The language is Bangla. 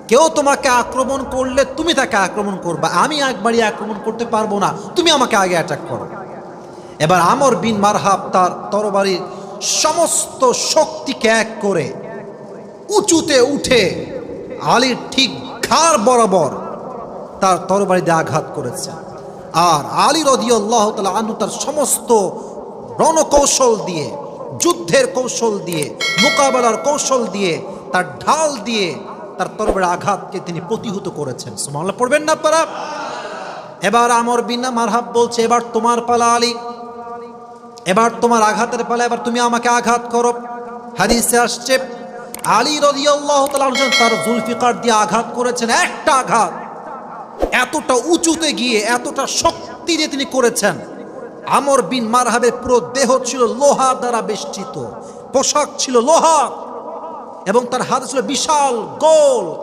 কেউ তোমাকে আক্রমণ করলে তুমি তাকে আক্রমণ করবা, আমি একবারই আক্রমণ করতে পারবো না, তুমি আমাকে আগে অ্যাটাক করো। এবার আমর বিন মারহাব তার তরবারির সমস্ত শক্তিকে এক করে উঁচুতে উঠে আলীর ঠিক ঘাড় বরাবর তার তরবারি দিয়ে আঘাত করেছে। আর আলী রাদিয়াল্লাহু তাআলা আনহু তার সমস্ত রণকৌশল দিয়ে, যুদ্ধের কৌশল দিয়ে, মোকাবেলার কৌশল দিয়ে, তার ঢাল দিয়ে তার তরবারির আঘাতকে তিনি প্রতিহত করেছেন। সুবহানাল্লাহ পড়বেন না আপনারা? এবার আমর বিন মারহাব বলছে, এবার তোমার পালা আলী, এবার তোমার আঘাতের পালা, এবার তুমি আমাকে আঘাত করো। হাদিসে আসছে আলী রাদিয়াল্লাহু তাআলা আনহু তার জুলফিকার দিয়ে আঘাত করেছেন। একটা আঘাত এতটা উঁচুতে গিয়ে এতটা শক্তি দিয়ে তিনি করেছেন, আমর বিন মারহাবের পুরো দেহ ছিল লোহা দ্বারা বেষ্টিত, পোশাক ছিল লোহা এবং তার হাতে ছিল বিশাল গোল